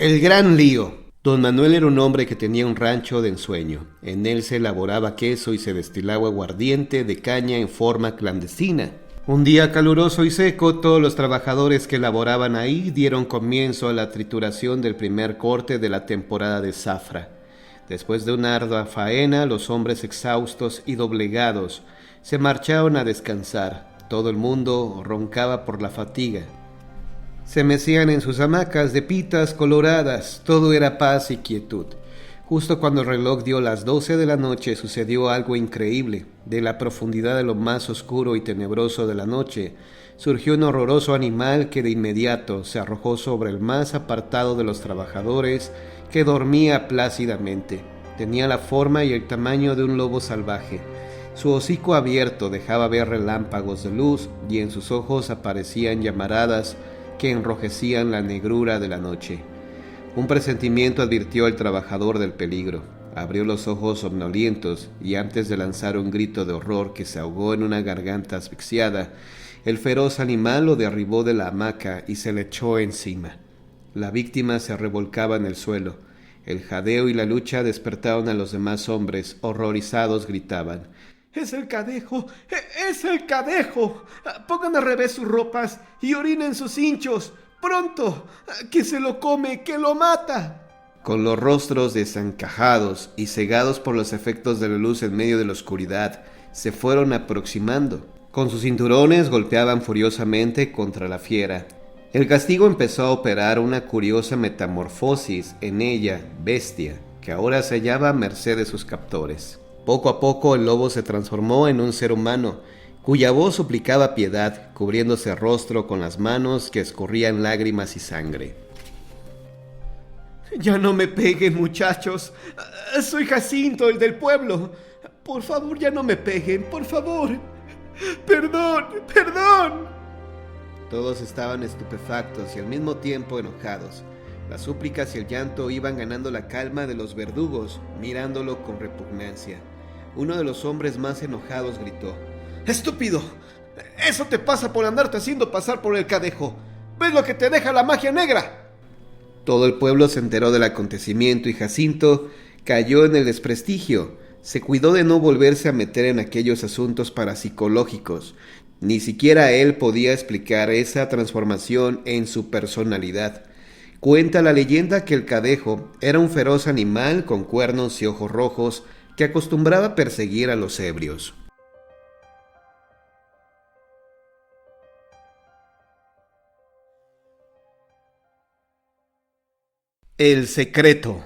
El gran lío. Don Manuel era un hombre que tenía un rancho de ensueño. En él se elaboraba queso y se destilaba aguardiente de caña en forma clandestina. Un día caluroso y seco, todos los trabajadores que laboraban ahí dieron comienzo a la trituración del primer corte de la temporada de zafra. Después de una ardua faena, los hombres exhaustos y doblegados se marcharon a descansar. Todo el mundo roncaba por la fatiga. Se mecían en sus hamacas de pitas coloradas, todo era paz y quietud. Justo cuando el reloj dio las 12 de la noche sucedió algo increíble. De la profundidad de lo más oscuro y tenebroso de la noche surgió un horroroso animal que de inmediato se arrojó sobre el más apartado de los trabajadores que dormía plácidamente. Tenía la forma y el tamaño de un lobo salvaje. Su hocico abierto dejaba ver relámpagos de luz y en sus ojos aparecían llamaradas que enrojecían la negrura de la noche. Un presentimiento advirtió al trabajador del peligro. Abrió los ojos somnolientos y antes de lanzar un grito de horror que se ahogó en una garganta asfixiada, el feroz animal lo derribó de la hamaca y se le echó encima. La víctima se revolcaba en el suelo. El jadeo y la lucha despertaron a los demás hombres. Horrorizados gritaban: ¡Es el Cadejo! ¡Es el Cadejo! ¡Pongan al revés sus ropas y orinen sus hinchos! ¡Pronto! ¡Que se lo come! ¡Que lo mata! Con los rostros desencajados y cegados por los efectos de la luz en medio de la oscuridad, se fueron aproximando. Con sus cinturones golpeaban furiosamente contra la fiera. El castigo empezó a operar una curiosa metamorfosis en ella, bestia, que ahora se hallaba a merced de sus captores. Poco a poco el lobo se transformó en un ser humano, cuya voz suplicaba piedad, cubriéndose el rostro con las manos que escurrían lágrimas y sangre. ¡Ya no me peguen, muchachos! ¡Soy Jacinto, el del pueblo! ¡Por favor, ya no me peguen! ¡Por favor! ¡Perdón! ¡Perdón! Todos estaban estupefactos y al mismo tiempo enojados. Las súplicas y el llanto iban ganando la calma de los verdugos, mirándolo con repugnancia. Uno de los hombres más enojados gritó: ¡Estúpido! ¡Eso te pasa por andarte haciendo pasar por el Cadejo! ¿Ves lo que te deja la magia negra? Todo el pueblo se enteró del acontecimiento y Jacinto cayó en el desprestigio. Se cuidó de no volverse a meter en aquellos asuntos parapsicológicos. Ni siquiera él podía explicar esa transformación en su personalidad. Cuenta la leyenda que el Cadejo era un feroz animal con cuernos y ojos rojos que acostumbraba a perseguir a los ebrios. El secreto.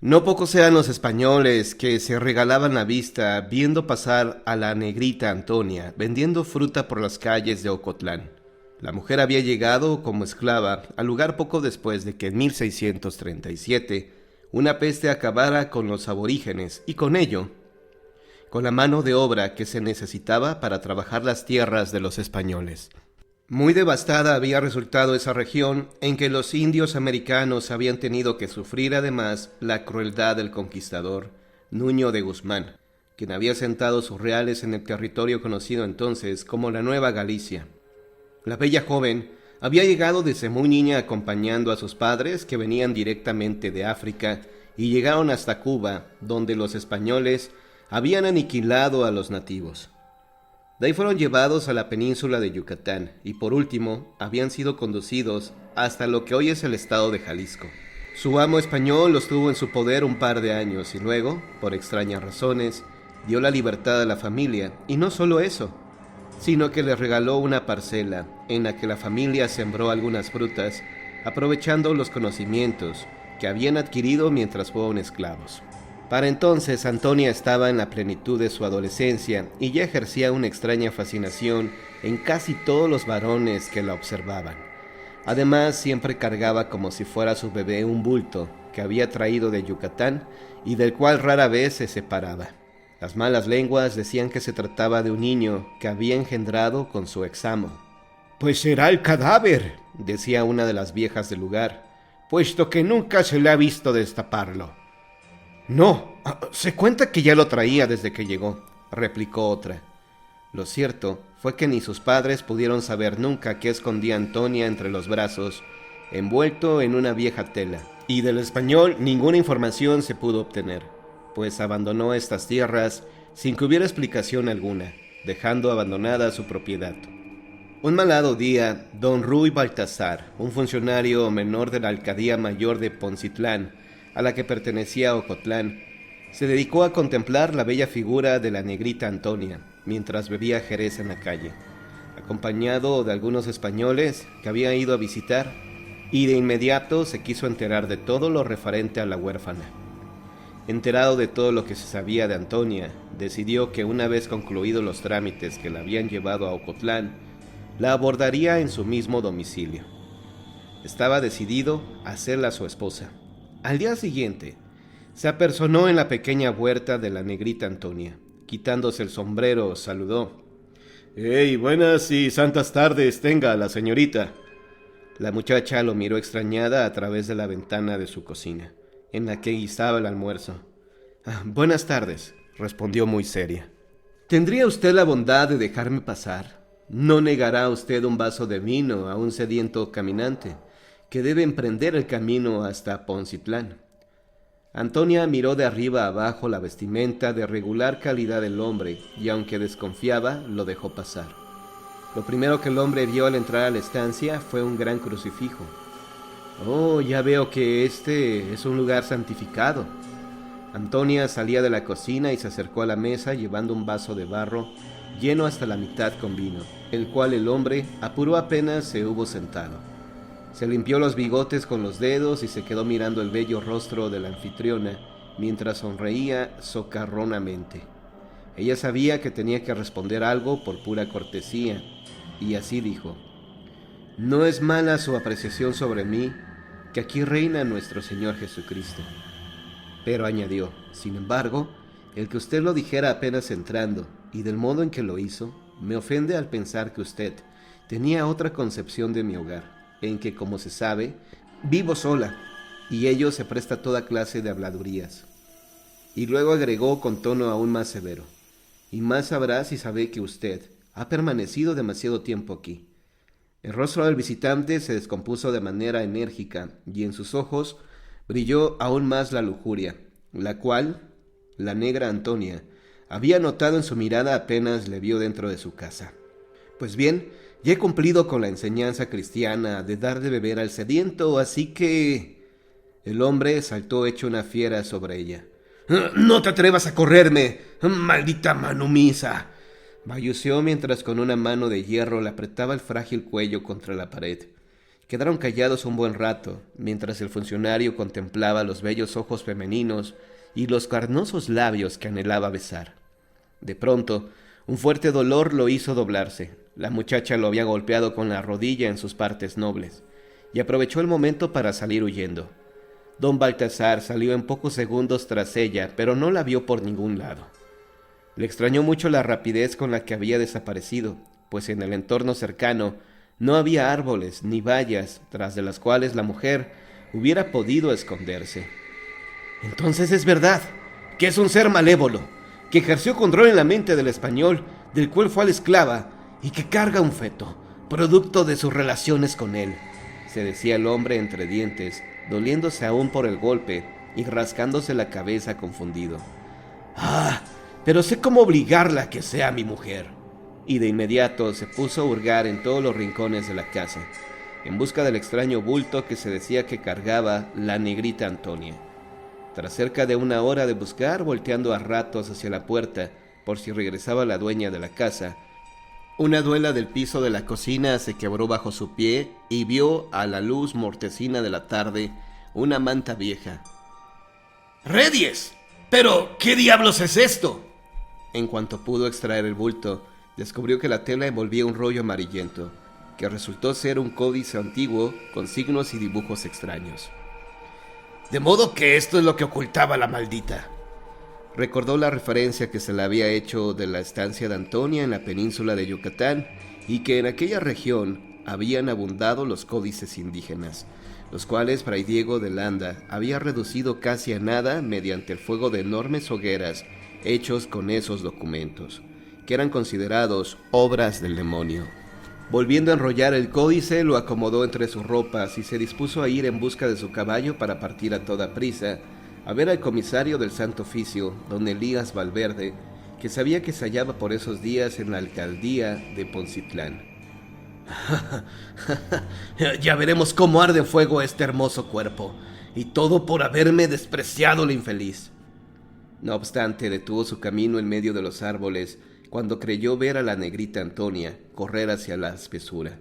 No pocos eran los españoles que se regalaban la vista viendo pasar a la negrita Antonia vendiendo fruta por las calles de Ocotlán. La mujer había llegado como esclava al lugar poco después de que en 1637 una peste acabara con los aborígenes y con ello, con la mano de obra que se necesitaba para trabajar las tierras de los españoles. Muy devastada había resultado esa región en que los indios americanos habían tenido que sufrir además la crueldad del conquistador Nuño de Guzmán, quien había sentado sus reales en el territorio conocido entonces como la Nueva Galicia. La bella joven había llegado desde muy niña acompañando a sus padres que venían directamente de África y llegaron hasta Cuba, donde los españoles habían aniquilado a los nativos. De ahí fueron llevados a la península de Yucatán y por último habían sido conducidos hasta lo que hoy es el estado de Jalisco. Su amo español los tuvo en su poder un par de años y luego, por extrañas razones, dio la libertad a la familia y no solo eso, sino que les regaló una parcela en la que la familia sembró algunas frutas, aprovechando los conocimientos que habían adquirido mientras fueron esclavos. Para entonces Antonia estaba en la plenitud de su adolescencia y ya ejercía una extraña fascinación en casi todos los varones que la observaban. Además, siempre cargaba como si fuera su bebé un bulto que había traído de Yucatán y del cual rara vez se separaba. Las malas lenguas decían que se trataba de un niño que había engendrado con su examo. «Pues será el cadáver», decía una de las viejas del lugar, «puesto que nunca se le ha visto destaparlo». «No, se cuenta que ya lo traía desde que llegó», replicó otra. Lo cierto fue que ni sus padres pudieron saber nunca qué escondía Antonia entre los brazos envuelto en una vieja tela, y del español ninguna información se pudo obtener, pues abandonó estas tierras sin que hubiera explicación alguna, dejando abandonada su propiedad. Un malhado día, don Ruy Baltasar, un funcionario menor de la Alcaldía Mayor de Poncitlán, a la que pertenecía Ocotlán, se dedicó a contemplar la bella figura de la negrita Antonia, mientras bebía jerez en la calle, acompañado de algunos españoles que había ido a visitar, y de inmediato se quiso enterar de todo lo referente a la huérfana. Enterado de todo lo que se sabía de Antonia, decidió que una vez concluidos los trámites que la habían llevado a Ocotlán, la abordaría en su mismo domicilio. Estaba decidido a hacerla su esposa. Al día siguiente, se apersonó en la pequeña huerta de la negrita Antonia. Quitándose el sombrero, saludó. «¡Hey, buenas y santas tardes tenga la señorita!». La muchacha lo miró extrañada a través de la ventana de su cocina, en la que guisaba el almuerzo. «Buenas tardes», respondió muy seria. «¿Tendría usted la bondad de dejarme pasar? ¿No negará usted un vaso de vino a un sediento caminante que debe emprender el camino hasta Poncitlán?». Antonia miró de arriba a abajo la vestimenta de regular calidad del hombre y, aunque desconfiaba, lo dejó pasar. Lo primero que el hombre vio al entrar a la estancia fue un gran crucifijo. «Oh, ya veo que este es un lugar santificado». Antonia salía de la cocina y se acercó a la mesa llevando un vaso de barro lleno hasta la mitad con vino, el cual el hombre apuró apenas se hubo sentado. Se limpió los bigotes con los dedos y se quedó mirando el bello rostro de la anfitriona mientras sonreía socarronamente. Ella sabía que tenía que responder algo por pura cortesía, y así dijo: «No es mala su apreciación sobre mí, que aquí reina nuestro Señor Jesucristo». Pero añadió: «Sin embargo, el que usted lo dijera apenas entrando, y del modo en que lo hizo, me ofende al pensar que usted tenía otra concepción de mi hogar, en que, como se sabe, vivo sola, y ello se presta a toda clase de habladurías». Y luego agregó con tono aún más severo: «Y más sabrá si sabe que usted ha permanecido demasiado tiempo aquí». El rostro del visitante se descompuso de manera enérgica, y en sus ojos brilló aún más la lujuria, la cual la negra Antonia había notado en su mirada apenas le vio dentro de su casa. «Pues bien, ya he cumplido con la enseñanza cristiana de dar de beber al sediento, así que...». El hombre saltó hecho una fiera sobre ella. «¡No te atrevas a correrme, maldita manumisa!», balbuceó mientras con una mano de hierro le apretaba el frágil cuello contra la pared. Quedaron callados un buen rato, mientras el funcionario contemplaba los bellos ojos femeninos y los carnosos labios que anhelaba besar. De pronto, un fuerte dolor lo hizo doblarse. La muchacha lo había golpeado con la rodilla en sus partes nobles, y aprovechó el momento para salir huyendo. Don Baltasar salió en pocos segundos tras ella, pero no la vio por ningún lado. Le extrañó mucho la rapidez con la que había desaparecido, pues en el entorno cercano no había árboles ni vallas tras de las cuales la mujer hubiera podido esconderse. «Entonces es verdad que es un ser malévolo, que ejerció control en la mente del español, del cual fue la esclava, y que carga un feto, producto de sus relaciones con él», se decía el hombre entre dientes, doliéndose aún por el golpe y rascándose la cabeza confundido. «Ah, pero sé cómo obligarla a que sea mi mujer». Y de inmediato se puso a hurgar en todos los rincones de la casa, en busca del extraño bulto que se decía que cargaba la negrita Antonia. Tras cerca de una hora de buscar, volteando a ratos hacia la puerta por si regresaba la dueña de la casa, una duela del piso de la cocina se quebró bajo su pie y vio a la luz mortecina de la tarde una manta vieja. «¡Reyes! ¿Pero qué diablos es esto?». En cuanto pudo extraer el bulto, descubrió que la tela envolvía un rollo amarillento, que resultó ser un códice antiguo con signos y dibujos extraños. «De modo que esto es lo que ocultaba la maldita». Recordó la referencia que se le había hecho de la estancia de Antonia en la península de Yucatán y que en aquella región habían abundado los códices indígenas, los cuales Fray Diego de Landa había reducido casi a nada mediante el fuego de enormes hogueras hechos con esos documentos, que eran considerados obras del demonio. Volviendo a enrollar el códice, lo acomodó entre sus ropas y se dispuso a ir en busca de su caballo para partir a toda prisa, a ver al comisario del Santo Oficio, don Elías Valverde, que sabía que se hallaba por esos días en la alcaldía de Poncitlán. Ya veremos cómo arde en fuego este hermoso cuerpo, y todo por haberme despreciado la infeliz. No obstante, detuvo su camino en medio de los árboles cuando creyó ver a la negrita Antonia correr hacia la espesura.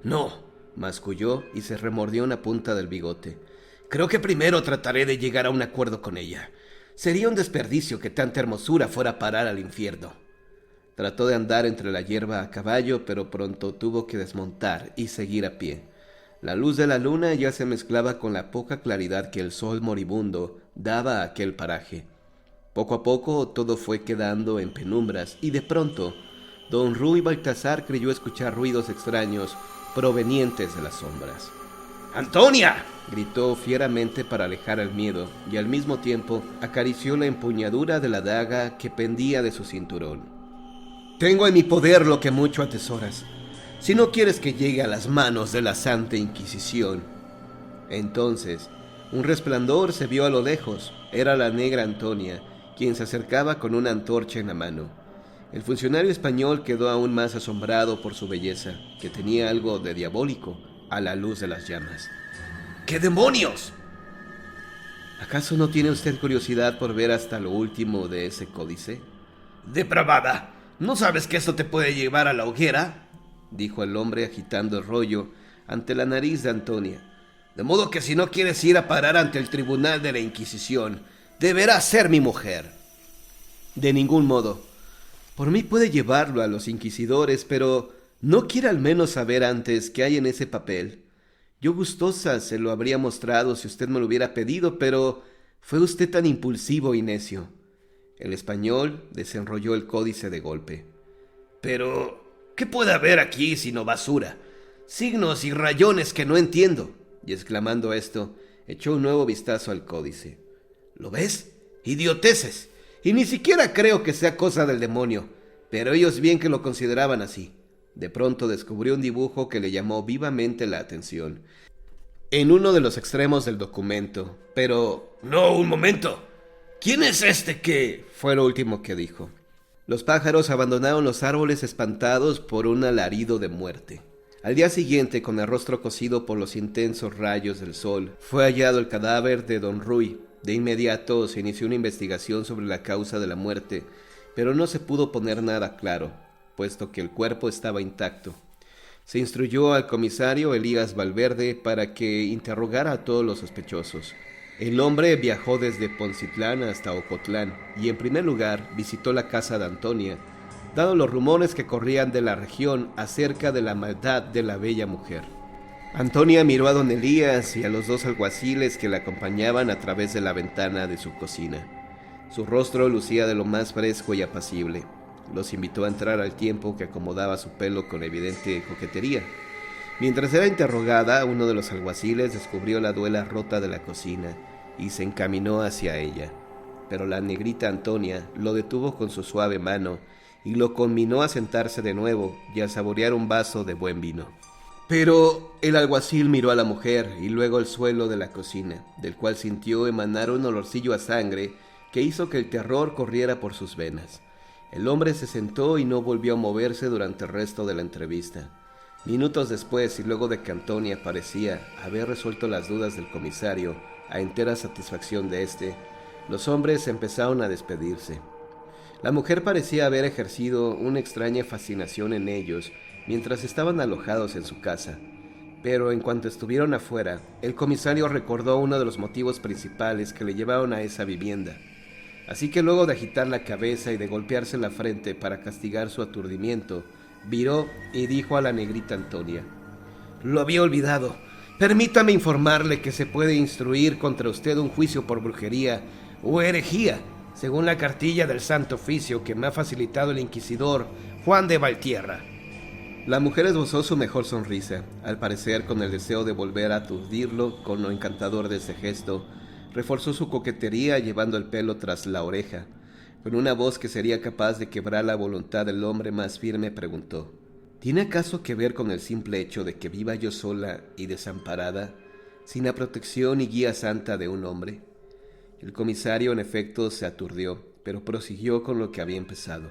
No, masculló y se remordió una punta del bigote. Creo que primero trataré de llegar a un acuerdo con ella. Sería un desperdicio que tanta hermosura fuera a parar al infierno. Trató de andar entre la hierba a caballo, pero pronto tuvo que desmontar y seguir a pie. La luz de la luna ya se mezclaba con la poca claridad que el sol moribundo daba a aquel paraje. Poco a poco todo fue quedando en penumbras y de pronto don Rui Baltasar creyó escuchar ruidos extraños provenientes de las sombras. ¡Antonia!, gritó fieramente para alejar el miedo y al mismo tiempo acarició la empuñadura de la daga que pendía de su cinturón. Tengo en mi poder lo que mucho atesoras, si no quieres que llegue a las manos de la Santa Inquisición. Entonces, un resplandor se vio a lo lejos. Era la negra Antonia, quien se acercaba con una antorcha en la mano. El funcionario español quedó aún más asombrado por su belleza, que tenía algo de diabólico a la luz de las llamas. ¡Qué demonios! ¿Acaso no tiene usted curiosidad por ver hasta lo último de ese códice? ¡Depravada! ¿No sabes que esto te puede llevar a la hoguera?, dijo el hombre agitando el rollo ante la nariz de Antonia. De modo que si no quieres ir a parar ante el tribunal de la Inquisición, deberás ser mi mujer. De ningún modo. Por mí puede llevarlo a los inquisidores, pero ¿no quiere al menos saber antes qué hay en ese papel? Yo gustosa se lo habría mostrado si usted me lo hubiera pedido, pero fue usted tan impulsivo y necio. El español desenrolló el códice de golpe. Pero, ¿qué puede haber aquí sino basura? Signos y rayones que no entiendo. Y exclamando esto, echó un nuevo vistazo al códice. ¿Lo ves? Idioteces. Y ni siquiera creo que sea cosa del demonio, pero ellos bien que lo consideraban así. De pronto descubrió un dibujo que le llamó vivamente la atención. En uno de los extremos del documento, pero... ¡No, un momento! ¿Quién es este que...? Fue lo último que dijo. Los pájaros abandonaron los árboles espantados por un alarido de muerte. Al día siguiente, con el rostro cocido por los intensos rayos del sol, fue hallado el cadáver de don Rui. De inmediato se inició una investigación sobre la causa de la muerte, pero no se pudo poner nada claro, puesto que el cuerpo estaba intacto. Se instruyó al comisario Elías Valverde para que interrogara a todos los sospechosos. El hombre viajó desde Poncitlán hasta Ocotlán y en primer lugar visitó la casa de Antonia, dado los rumores que corrían de la región acerca de la maldad de la bella mujer. Antonia miró a don Elías y a los dos alguaciles que la acompañaban a través de la ventana de su cocina. Su rostro lucía de lo más fresco y apacible. Los invitó a entrar al tiempo que acomodaba su pelo con evidente coquetería. Mientras era interrogada, uno de los alguaciles descubrió la duela rota de la cocina y se encaminó hacia ella. Pero la negrita Antonia lo detuvo con su suave mano y lo conminó a sentarse de nuevo y a saborear un vaso de buen vino. Pero el alguacil miró a la mujer y luego el suelo de la cocina, del cual sintió emanar un olorcillo a sangre que hizo que el terror corriera por sus venas. El hombre se sentó y no volvió a moverse durante el resto de la entrevista. Minutos después, y luego de que Antonia parecía haber resuelto las dudas del comisario a entera satisfacción de éste, los hombres empezaron a despedirse. La mujer parecía haber ejercido una extraña fascinación en ellos mientras estaban alojados en su casa, pero en cuanto estuvieron afuera, el comisario recordó uno de los motivos principales que le llevaron a esa vivienda. Así que luego de agitar la cabeza y de golpearse la frente para castigar su aturdimiento, viró y dijo a la negrita Antonia: «Lo había olvidado. Permítame informarle que se puede instruir contra usted un juicio por brujería o herejía, según la cartilla del Santo Oficio que me ha facilitado el inquisidor Juan de Valtierra». La mujer esbozó su mejor sonrisa, al parecer con el deseo de volver a aturdirlo con lo encantador de ese gesto. Reforzó su coquetería llevando el pelo tras la oreja. Con una voz que sería capaz de quebrar la voluntad del hombre más firme preguntó: ¿Tiene acaso que ver con el simple hecho de que viva yo sola y desamparada, sin la protección y guía santa de un hombre? El comisario en efecto se aturdió, pero prosiguió con lo que había empezado.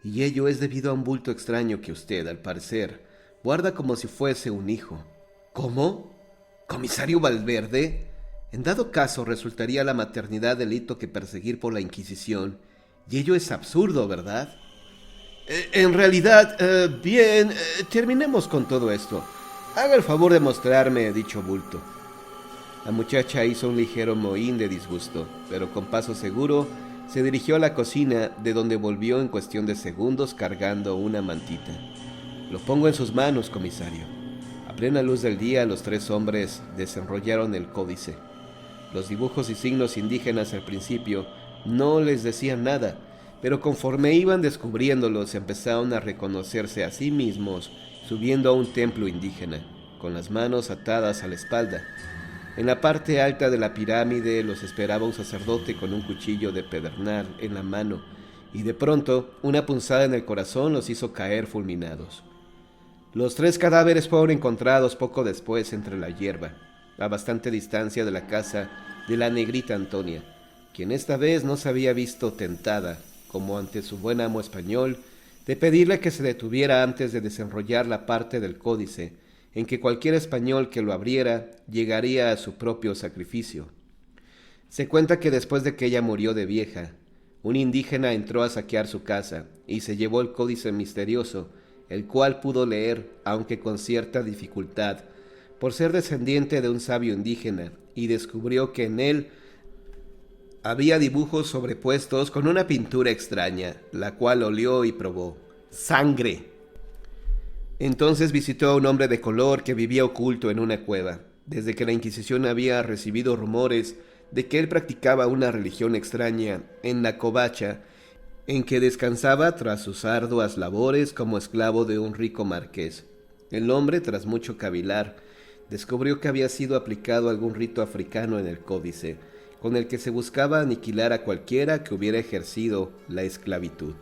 Y ello es debido a un bulto extraño que usted, al parecer, guarda como si fuese un hijo. ¿Cómo? ¿Comisario Valverde? En dado caso, resultaría la maternidad delito que perseguir por la Inquisición, y ello es absurdo, ¿verdad? En realidad, bien, terminemos con todo esto. Haga el favor de mostrarme dicho bulto. La muchacha hizo un ligero mohín de disgusto, pero con paso seguro se dirigió a la cocina, de donde volvió en cuestión de segundos cargando una mantita. Lo pongo en sus manos, comisario. A plena luz del día, los tres hombres desenrollaron el códice. Los dibujos y signos indígenas al principio no les decían nada, pero conforme iban descubriéndolos empezaron a reconocerse a sí mismos subiendo a un templo indígena, con las manos atadas a la espalda. En la parte alta de la pirámide los esperaba un sacerdote con un cuchillo de pedernal en la mano, y de pronto una punzada en el corazón los hizo caer fulminados. Los tres cadáveres fueron encontrados poco después entre la hierba, a bastante distancia de la casa de la negrita Antonia, quien esta vez no se había visto tentada, como ante su buen amo español, de pedirle que se detuviera antes de desenrollar la parte del códice, en que cualquier español que lo abriera llegaría a su propio sacrificio. Se cuenta que después de que ella murió de vieja, un indígena entró a saquear su casa y se llevó el códice misterioso, el cual pudo leer, aunque con cierta dificultad, por ser descendiente de un sabio indígena, y descubrió que en él había dibujos sobrepuestos con una pintura extraña, la cual olió y probó. ¡Sangre! Entonces visitó a un hombre de color que vivía oculto en una cueva, desde que la Inquisición había recibido rumores de que él practicaba una religión extraña en la covacha, en que descansaba tras sus arduas labores como esclavo de un rico marqués. El hombre, tras mucho cavilar, descubrió que había sido aplicado algún rito africano en el códice, con el que se buscaba aniquilar a cualquiera que hubiera ejercido la esclavitud.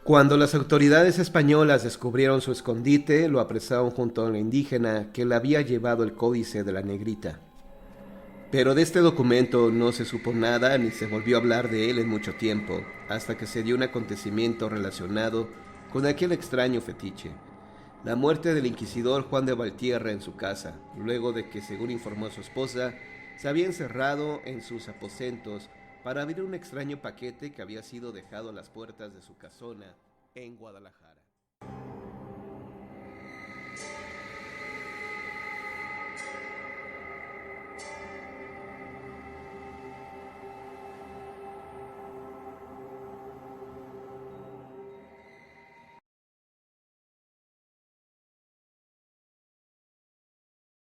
Cuando las autoridades españolas descubrieron su escondite, lo apresaron junto a la indígena que le había llevado el códice de la negrita. Pero de este documento no se supo nada ni se volvió a hablar de él en mucho tiempo, hasta que se dio un acontecimiento relacionado con aquel extraño fetiche: la muerte del inquisidor Juan de Valtierra en su casa, luego de que, según informó su esposa, se había encerrado en sus aposentos para abrir un extraño paquete que había sido dejado a las puertas de su casona en Guadalajara.